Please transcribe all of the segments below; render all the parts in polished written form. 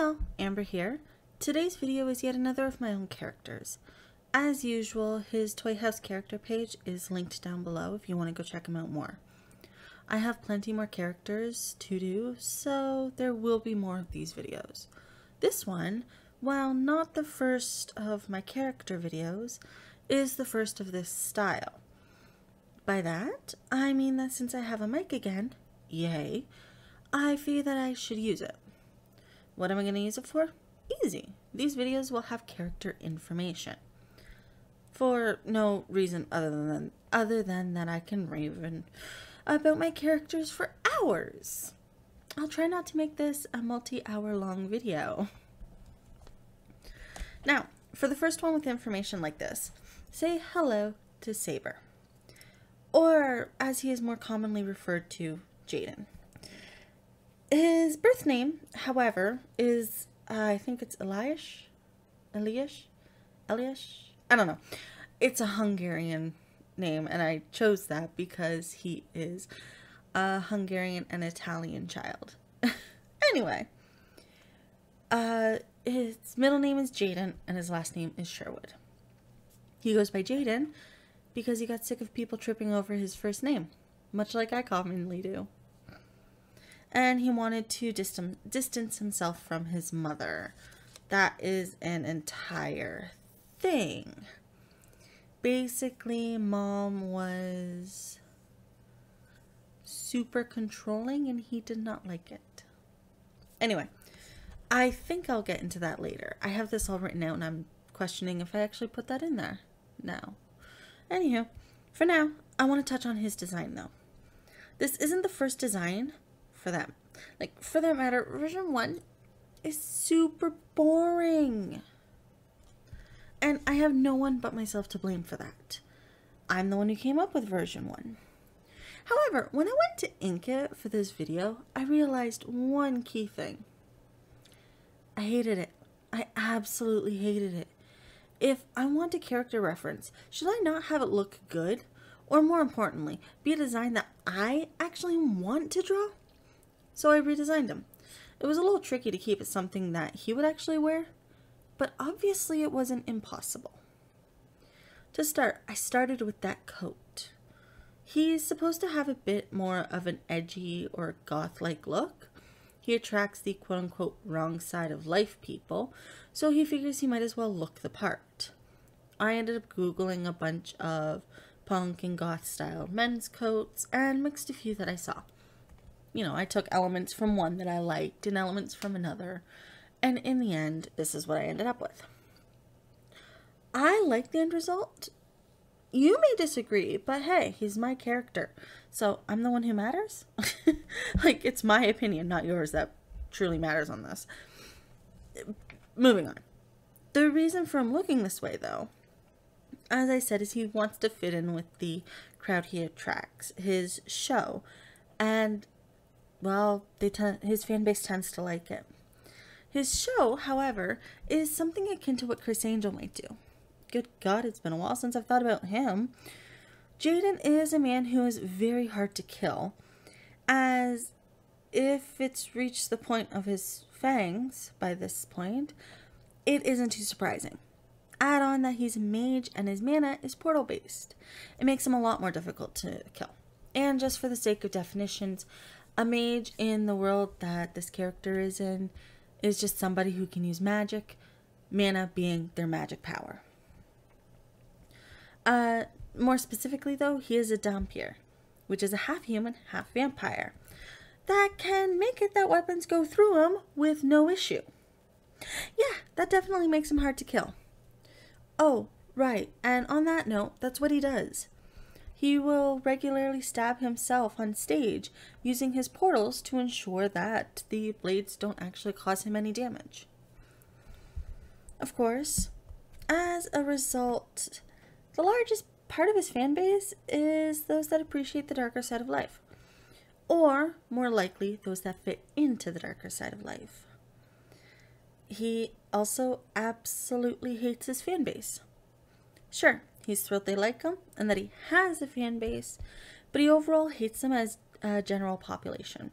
Hello, Amber here. Today's video is yet another of my own characters. As usual, his Toy House character page is linked down below if you want to go check him out more. I have plenty more characters to do, so there will be more of these videos. This one, while not the first of my character videos, is the first of this style. By that, I mean that since I have a mic again, yay, I figure that I should use it. What am I going to use it for? Easy. These videos will have character information. For no reason other than that I can rave about my characters for hours. I'll try not to make this a multi-hour long video. Now, for the first one with information like this, say hello to Saber. Or, as he is more commonly referred to, Jaden. His birth name, however, is, I think it's Eliash? I don't know. It's a Hungarian name, and I chose that because he is a Hungarian and Italian child. Anyway, his middle name is Jaden, and his last name is Sherwood. He goes by Jaden because he got sick of people tripping over his first name, much like I commonly do. And he wanted to distance himself from his mother. That is an entire thing. Basically, Mom was super controlling and he did not like it. Anyway, I think I'll get into that later. I have this all written out and I'm questioning if I actually put that in there now. Anywho, for now, I want to touch on his design though. This isn't the first design for them. Like, for that matter, version 1 is super boring. And I have no one but myself to blame for that. I'm the one who came up with version 1. However, when I went to ink it for this video, I realized one key thing. I hated it. I absolutely hated it. If I want a character reference, should I not have it look good? Or more importantly, be a design that I actually want to draw? So I redesigned him. It was a little tricky to keep it something that he would actually wear, but obviously it wasn't impossible. To start, I started with that coat. He's supposed to have a bit more of an edgy or goth-like look. He attracts the quote-unquote wrong side of life people, so he figures he might as well look the part. I ended up Googling a bunch of punk and goth style men's coats and mixed a few that I saw. You know, I took elements from one that I liked and elements from another, and in the end, this is what I ended up with. I like the end result. You may disagree, but hey, he's my character, so I'm the one who matters. Like, it's my opinion, not yours, that truly matters on this. Moving on. The reason for him looking this way, though, as I said, is he wants to fit in with the crowd he attracts, his show, and well, his fan base tends to like it. His show, however, is something akin to what Chris Angel might do. Good God, it's been a while since I've thought about him. Jaden is a man who is very hard to kill, as if it's reached the point of his fangs by this point, it isn't too surprising. Add on that he's a mage and his mana is portal based. It makes him a lot more difficult to kill. And just for the sake of definitions, a mage in the world that this character is in is just somebody who can use magic, mana being their magic power. More specifically though, he is a Dhampir, which is a half human, half vampire, that can make it that weapons go through him with no issue. Yeah, that definitely makes him hard to kill. Oh, right, and on that note, that's what he does. He will regularly stab himself on stage using his portals to ensure that the blades don't actually cause him any damage. Of course, as a result, the largest part of his fan base is those that appreciate the darker side of life. Or, more likely, those that fit into the darker side of life. He also absolutely hates his fan base. Sure, he's thrilled they like him and that he has a fan base, but he overall hates them as a general population.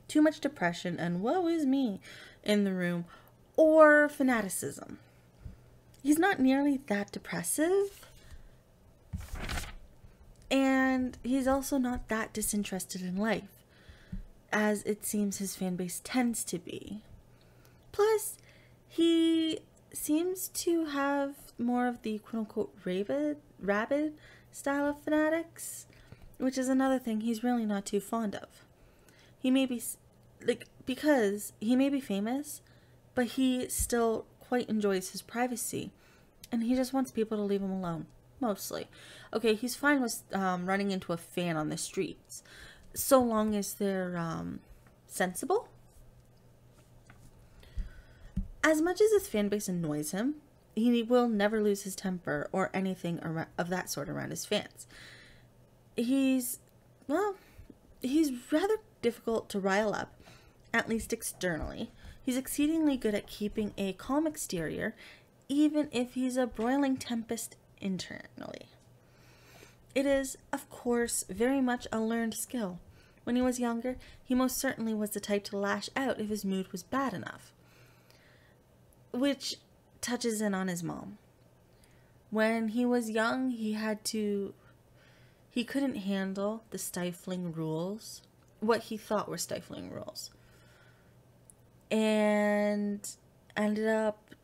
too much depression and woe is me in the room, or fanaticism. He's not nearly that depressive, and he's also not that disinterested in life, as it seems his fan base tends to be. Plus, he seems to have more of the quote-unquote rabid style of fanatics, which is another thing he's really not too fond of. He may be, because he may be famous, but he still quite enjoys his privacy, and he just wants people to leave him alone, mostly. Okay, he's fine with running into a fan on the streets, so long as they're sensible. As much as his fan base annoys him, he will never lose his temper or anything of that sort around his fans. He's rather difficult to rile up, at least externally. He's exceedingly good at keeping a calm exterior, even if he's a broiling tempest internally. It is, of course, very much a learned skill. When he was younger, he most certainly was the type to lash out if his mood was bad enough, which touches in on his mom. When he was young, he couldn't handle the stifling rules, what he thought were stifling rules, and ended up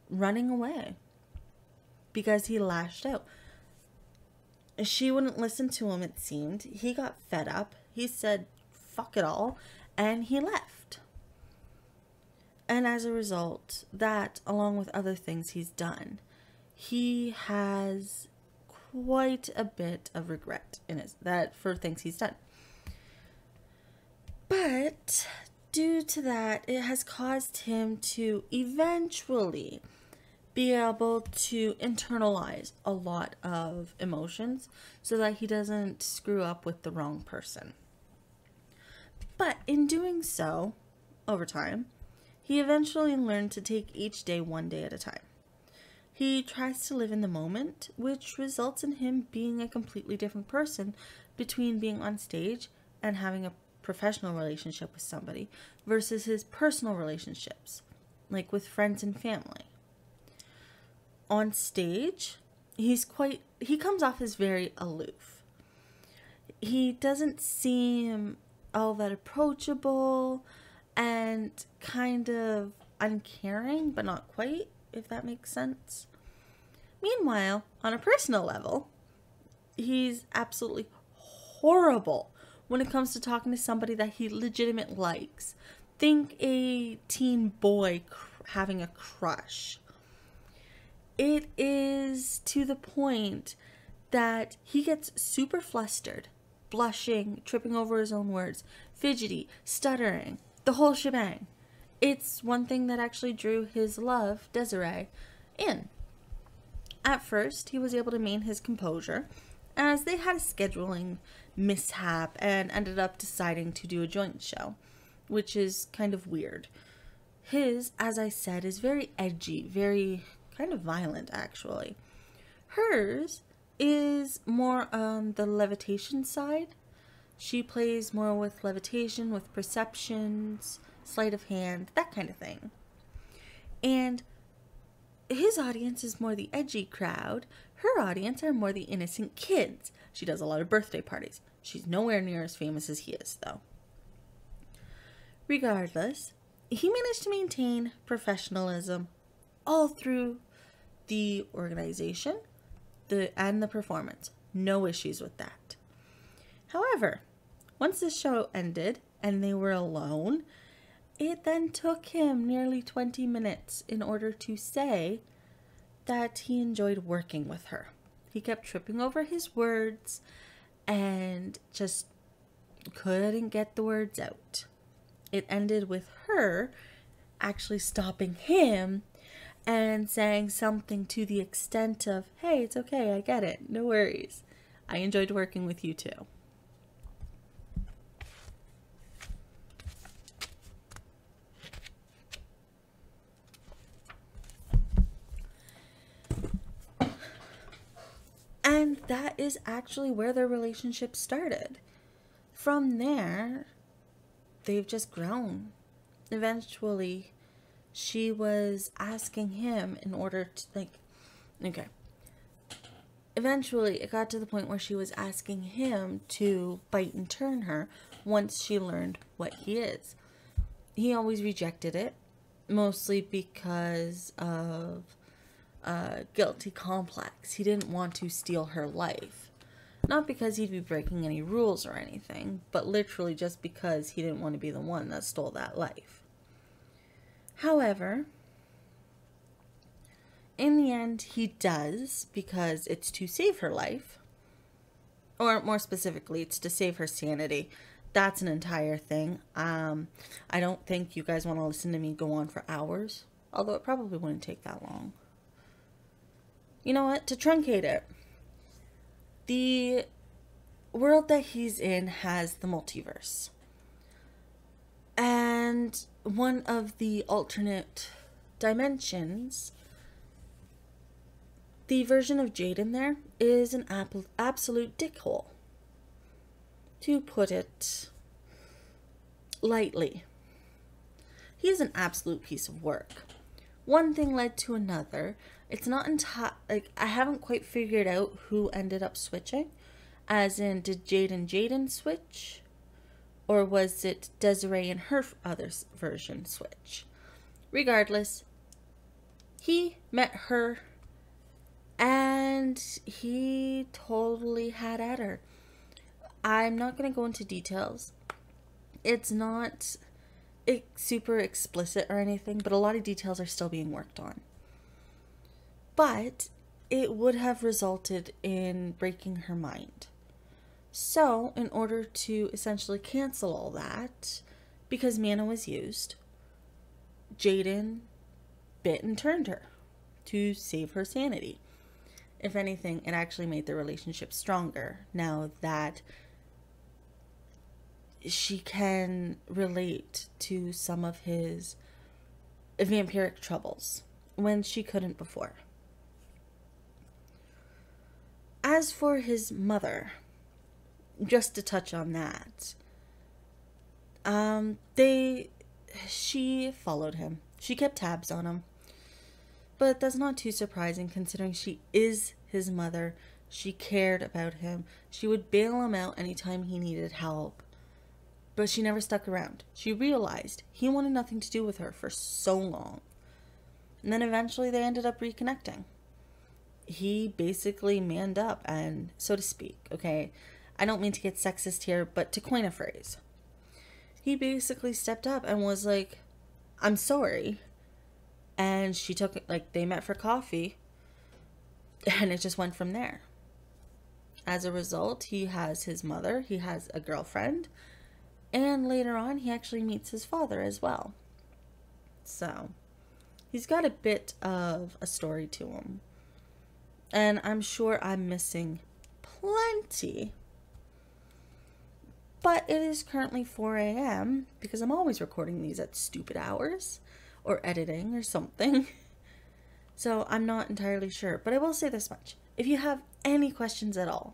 running away because he lashed out. She wouldn't listen to him, it seemed. He got fed up. He said, fuck it all, and he left. And as a result, that, along with other things he's done, he has quite a bit of regret for things he's done. But due to that, it has caused him to eventually be able to internalize a lot of emotions so that he doesn't screw up with the wrong person. But in doing so, over time, he eventually learned to take each day one day at a time. He tries to live in the moment, which results in him being a completely different person between being on stage and having a professional relationship with somebody versus his personal relationships, like with friends and family. On stage, he comes off as very aloof. He doesn't seem all that approachable and kind of uncaring, but not quite, if that makes sense. Meanwhile, on a personal level, he's absolutely horrible when it comes to talking to somebody that he legitimately likes. Think a teen boy having a crush. It is to the point that he gets super flustered, blushing, tripping over his own words, fidgety, stuttering, the whole shebang. It's one thing that actually drew his love, Desiree, in. At first, he was able to maintain his composure, as they had a scheduling mishap and ended up deciding to do a joint show, which is kind of weird. His, as I said, is very edgy, very kind of violent, actually. Hers is more on the levitation side. She plays more with levitation, with perceptions, sleight of hand, that kind of thing. And his audience is more the edgy crowd. Her audience are more the innocent kids. She does a lot of birthday parties. She's nowhere near as famous as he is, though. Regardless, he managed to maintain professionalism all through the organization and the performance. No issues with that. However, once the show ended and they were alone, it then took him nearly 20 minutes in order to say that he enjoyed working with her. He kept tripping over his words and just couldn't get the words out. It ended with her actually stopping him and saying something to the extent of, "Hey, it's okay, I get it, no worries. I enjoyed working with you too." And that is actually where their relationship started. From there, they've just grown. Eventually, she was asking him in order to, like, okay. Eventually, it got to the point where she was asking him to bite and turn her once she learned what he is. He always rejected it, mostly because of guilty complex. He didn't want to steal her life. Not because he'd be breaking any rules or anything, but literally just because he didn't want to be the one that stole that life. However, in the end, he does, because it's to save her life. Or more specifically, it's to save her sanity. That's an entire thing. I don't think you guys want to listen to me go on for hours. Although it probably wouldn't take that long. You know what? To truncate it, the world that he's in has the multiverse. And one of the alternate dimensions, the version of Jade in there is an absolute dickhole. To put it lightly. He is an absolute piece of work. One thing led to another. It's not like, I haven't quite figured out who ended up switching. As in, did Jade and Jaden switch? Or was it Desiree and her other version switch? Regardless, he met her and he totally had at her. I'm not going to go into details. It's not super explicit or anything, but a lot of details are still being worked on. But it would have resulted in breaking her mind. So, in order to essentially cancel all that, because mana was used, Jaden bit and turned her to save her sanity. If anything, it actually made the relationship stronger now that she can relate to some of his vampiric troubles when she couldn't before. As for his mother, just to touch on that, she followed him. She kept tabs on him. But that's not too surprising considering she is his mother. She cared about him. She would bail him out anytime he needed help. But she never stuck around. She realized he wanted nothing to do with her for so long. And then eventually they ended up reconnecting. He basically manned up and, so to speak, okay? I don't mean to get sexist here, but to coin a phrase. He basically stepped up and was like, I'm sorry. And she took it, like, they met for coffee. And it just went from there. As a result, he has his mother, he has a girlfriend, and later on, he actually meets his father as well. So, he's got a bit of a story to him. And I'm sure I'm missing plenty. But it is currently 4 a.m. because I'm always recording these at stupid hours. Or editing or something. So I'm not entirely sure. But I will say this much. If you have any questions at all,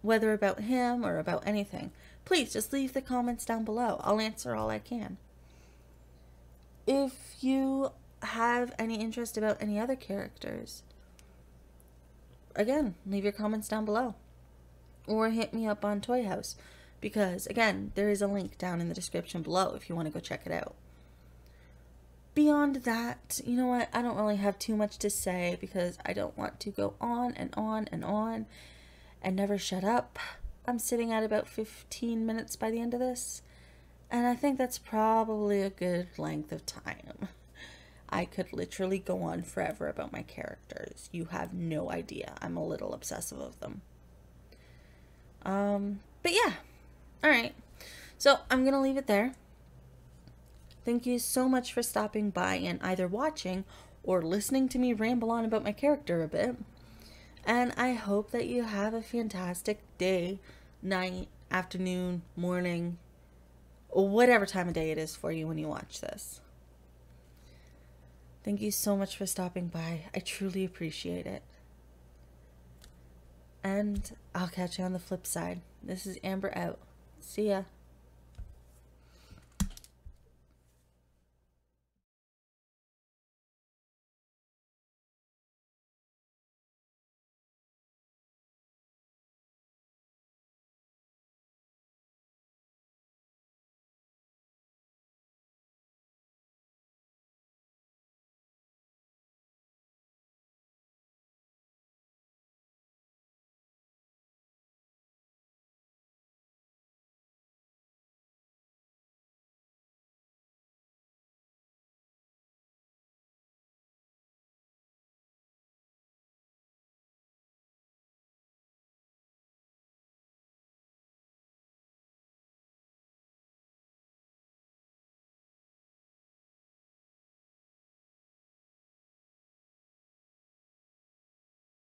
whether about him or about anything, please just leave the comments down below. I'll answer all I can. If you have any interest about any other characters, again, leave your comments down below. Or hit me up on Toy House. Because, again, there is a link down in the description below if you want to go check it out. Beyond that, you know what, I don't really have too much to say because I don't want to go on and on and on and never shut up. I'm sitting at about 15 minutes by the end of this, and I think that's probably a good length of time. I could literally go on forever about my characters. You have no idea. I'm a little obsessive of them. But yeah, alright. So I'm going to leave it there. Thank you so much for stopping by and either watching or listening to me ramble on about my character a bit. And I hope that you have a fantastic day, night, afternoon, morning, or whatever time of day it is for you when you watch this. Thank you so much for stopping by. I truly appreciate it. And I'll catch you on the flip side. This is Amber out. See ya.